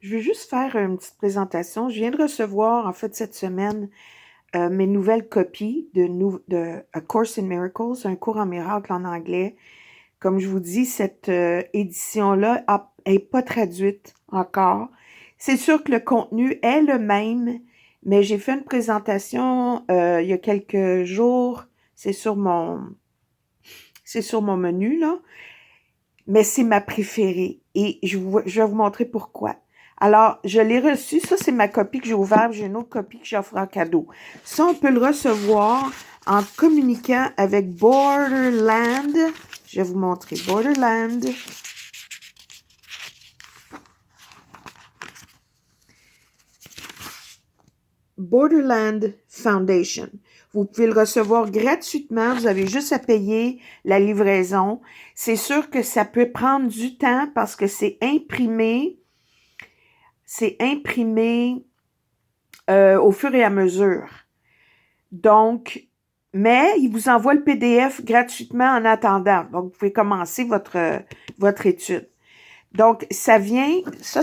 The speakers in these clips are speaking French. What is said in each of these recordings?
Je veux juste faire une petite présentation. Je viens de recevoir, en fait, cette semaine, mes nouvelles copies de A Course in Miracles, un cours en miracle en anglais. Comme je vous dis, cette édition-là n'est pas traduite encore. C'est sûr que le contenu est le même, mais j'ai fait une présentation il y a quelques jours. C'est sur mon menu, là. Mais c'est ma préférée et je vais vous montrer pourquoi. Alors, je l'ai reçu. Ça, c'est ma copie que j'ai ouverte. J'ai une autre copie que j'offre en cadeau. Ça, on peut le recevoir en communiquant avec Borderland. Je vais vous montrer Borderland. Borderland Foundation. Vous pouvez le recevoir gratuitement. Vous avez juste à payer la livraison. C'est sûr que ça peut prendre du temps parce que c'est imprimé. C'est imprimé au fur et à mesure. Donc, mais il vous envoie le PDF gratuitement en attendant. Donc, vous pouvez commencer votre étude. Donc, ça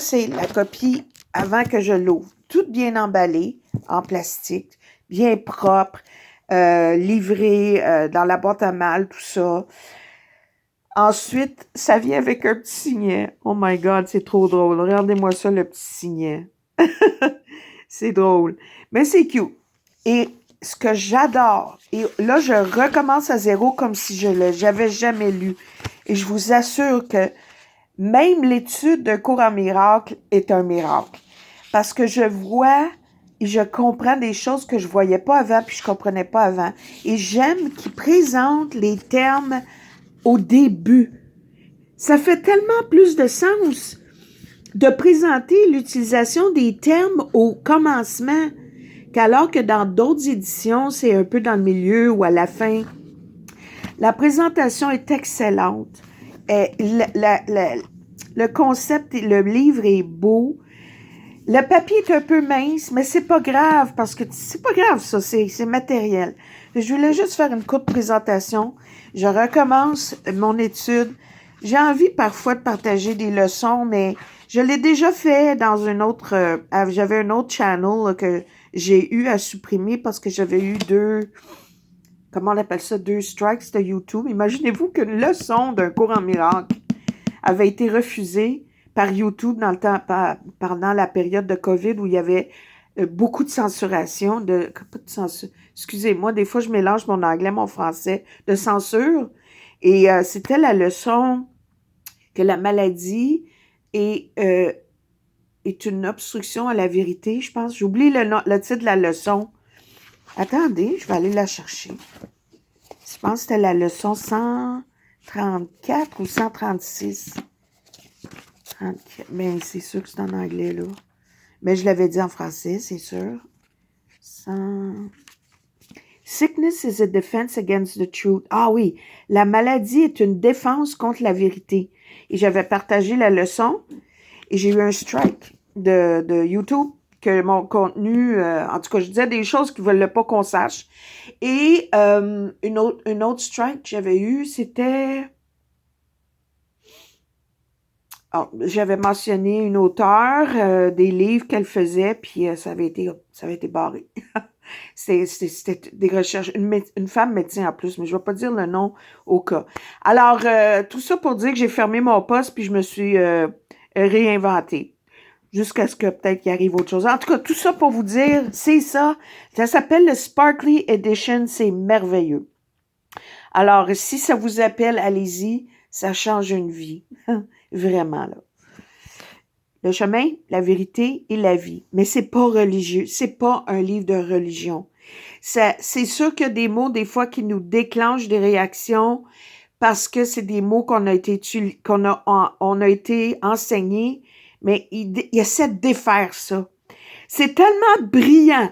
c'est la copie avant que je l'ouvre. Tout bien emballé en plastique, bien propre, livré dans la boîte à mal, tout ça. Ensuite, ça vient avec un petit signet. Oh my God, c'est trop drôle. Regardez-moi ça, le petit signet. C'est drôle. Mais c'est cute. Et ce que j'adore, et là, je recommence à zéro comme si j'avais jamais lu. Et je vous assure que même l'étude d'un cours en miracle est un miracle. Parce que je vois et je comprends des choses que je voyais pas avant puis je comprenais pas avant. Et j'aime qu'il présente les termes au début. Ça fait tellement plus de sens de présenter l'utilisation des termes au commencement qu'alors que dans d'autres éditions, c'est un peu dans le milieu ou à la fin. La présentation est excellente. Et le concept, le livre est beau. Le papier est un peu mince, mais c'est pas grave parce que c'est pas grave ça, c'est matériel. Je voulais juste faire une courte présentation. Je recommence mon étude. J'ai envie parfois de partager des leçons, mais je l'ai déjà fait dans une autre... j'avais un autre channel là, que j'ai eu à supprimer parce que j'avais eu comment on appelle ça, 2 strikes de YouTube. Imaginez-vous qu'une leçon d'un cours en miracle avait été refusée par YouTube dans le temps, pendant la période de COVID où il y avait beaucoup de censuration, excusez-moi, des fois je mélange mon anglais, mon français, de censure. Et c'était la leçon que la maladie est une obstruction à la vérité, je pense. J'oublie le titre de la leçon. Attendez, je vais aller la chercher. Je pense que c'était la leçon 134 ou 136. 34. Mais c'est sûr que c'est en anglais, là. Mais je l'avais dit en français, c'est sûr. 100... Sickness is a defense against the truth. Ah oui, la maladie est une défense contre la vérité. Et j'avais partagé la leçon et j'ai eu un strike de YouTube que mon contenu, en tout cas, je disais des choses qu'ils ne veulent pas qu'on sache. Et une autre strike que j'avais eu, c'était... Oh, j'avais mentionné une auteure, des livres qu'elle faisait, puis ça avait été barré. C'était des recherches, une femme médecin en plus, mais je ne vais pas dire le nom au cas. Alors, tout ça pour dire que j'ai fermé mon poste, puis je me suis réinventée. Jusqu'à ce que peut-être qu'il arrive autre chose. En tout cas, tout ça pour vous dire, c'est ça. Ça s'appelle le Sparkly Edition, c'est merveilleux. Alors, si ça vous appelle, allez-y, ça change une vie. Vraiment, là. Le chemin, la vérité et la vie. Mais c'est pas religieux. C'est pas un livre de religion. C'est sûr qu'il y a des mots, des fois, qui nous déclenchent des réactions parce que c'est des mots on a été enseignés, mais il essaie de défaire ça. C'est tellement brillant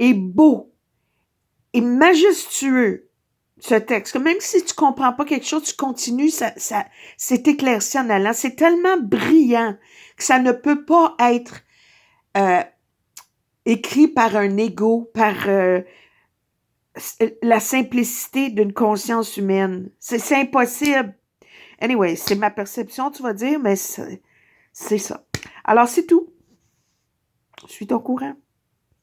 et beau et majestueux, ce texte, que même si tu comprends pas quelque chose, tu continues, c'est éclairci en allant. C'est tellement brillant que ça ne peut pas être écrit par un ego, par la simplicité d'une conscience humaine. C'est impossible. Anyway, c'est ma perception, tu vas dire, mais c'est ça. Alors, c'est tout. Je suis au courant.